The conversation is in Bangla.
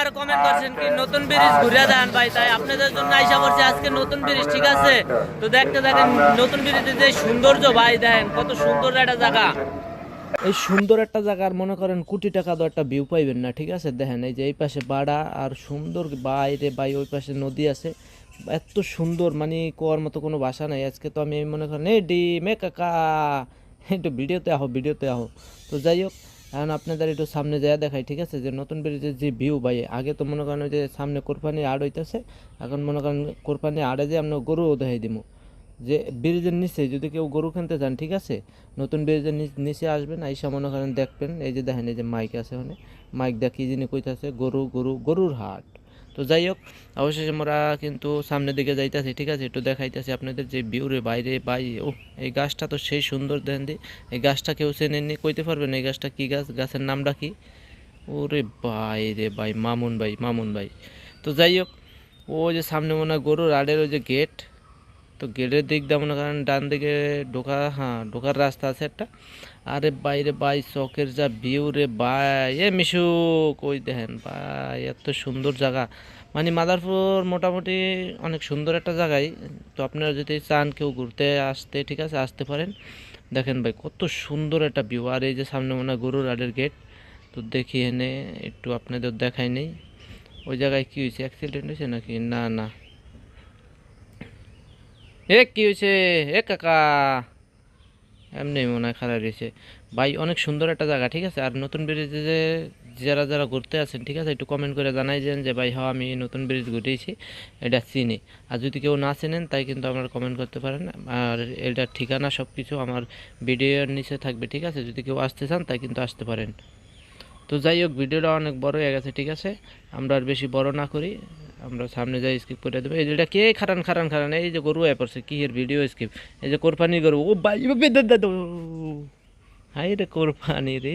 একবার কমেন্ট করছেন কি নতুন ব্রিজ ঘুরে দেন ভাই, তাই আপনাদের জন্য আইসা করছি আজকে নতুন ব্রিজ, ঠিক আছে? তো দেখতে দেখেন নতুন ব্রিজের যে সৌন্দর্য ভাই, দেখেন কত সুন্দর একটা জায়গা। এই সুন্দর একটা জায়গার মনে করেন কোটি টাকা তো একটা ভিউ পাইবেন না, ঠিক আছে? দেখেন এই যে এই পাশে বাড়া আর সুন্দর বাইরে বাই, ওই পাশে নদী আছে, এত সুন্দর মানে কোয়ার মতো কোনো ভাষা নাই। আজকে তো আমি মনে করেন এই ডিমে কাকা একটু ভিডিওতে আহো, ভিডিওতে আহো। তো যাই হোক, এখন আপনাদের একটু সামনে যাওয়া দেখাই, ঠিক আছে? যে নতুন ব্রিজের যে ভিউ ভাই, আগে তো মনে করেন ওই যে সামনে কোরবানি আড় হইতেছে, এখন মনে করেন কোরবানি আড়ে যে আমরা গরুও দেখাই দিব। যে ব্রিজের নিচে যদি কেউ গরু কিনতে চান, ঠিক আছে, নতুন ব্রিজের নিচে আসবেন, আইসা মনে করেন দেখবেন এই যে দেখেন এই যে মাইক আছে, ওখানে মাইক দেখি যিনি কইতাছে গরু গরু গরুর হাট। তো যাই হোক, অবশেষে আমরা কিন্তু সামনের দিকে যাইতেছি, ঠিক আছে? একটু দেখাইতেছি আপনাদের যে ভিউ রে বাইরে বাই। ও এই গাছটা তো সেই সুন্দর, দেখেন দি এই গাছটা কেউ চেনেননি, কইতে পারবেন এই গাছটা কি গাছ, গাছের নামটা কি? ওরে ভাই রে ভাই, মামুন ভাই, মামুন ভাই। তো যাই হোক, ও যে সামনে মনে হয় গরুর হাটের ওই যে গেট, তো গেটের দিক দিয়ে মনে করেন ডান দিকে ঢোকা, হ্যাঁ ঢোকার রাস্তা আছে একটা। আরে বাইরে বাই চকের যা ভিউ রে ভাই, এ মিশু কই দেখেন ভাই, এত সুন্দর জায়গা। মানে মাদারপুর মোটামুটি অনেক সুন্দর একটা জায়গায়। তো আপনারা যদি চান কেউ ঘুরতে আসতে, ঠিক আছে, আসতে পারেন। দেখেন ভাই কত সুন্দর একটা ভিউ। আর এই যে সামনে মনে হয় গরুর আড়ের গেট। তো দেখি এনে একটু আপনাদের দেখাই নেই, ওই জায়গায় কি হয়েছে, অ্যাক্সিডেন্ট হয়েছে নাকি? না না, এ কি হয়েছে? এ কাকা এমনি মনে হয় খারাপ রয়েছে ভাই, অনেক সুন্দর একটা জায়গা, ঠিক আছে? আর নতুন ব্রিজে যে যারা যারা ঘুরতে আছেন, ঠিক আছে, একটু কমেন্ট করে জানাই দেন যে ভাই হ্যাঁ আমি নতুন ব্রিজ ঘুরেছি, এটা চিনি। আর যদি কেউ না চেনেন তাই কিন্তু আমার কমেন্ট করতে পারেন। আর এটার ঠিকানা সব কিছু আমার ভিডিওর নিচে থাকবে, ঠিক আছে? যদি কেউ আসতে চান তাই কিন্তু আসতে পারেন। তো যাই হোক, ভিডিওটা অনেক বড় হয়ে গেছে, ঠিক আছে? আমরা আর বেশি বড় না করি, আমরা সামনে যাই, স্কিপ করে দেবো। এই যেটা কে খারান খারান খারান, এই যে গরু হয়ে পড়ছে, কি এর ভিডিও স্কিপ, এই যে কোরবানির গরু, ও ভাই হাই রে কোরবানি রে।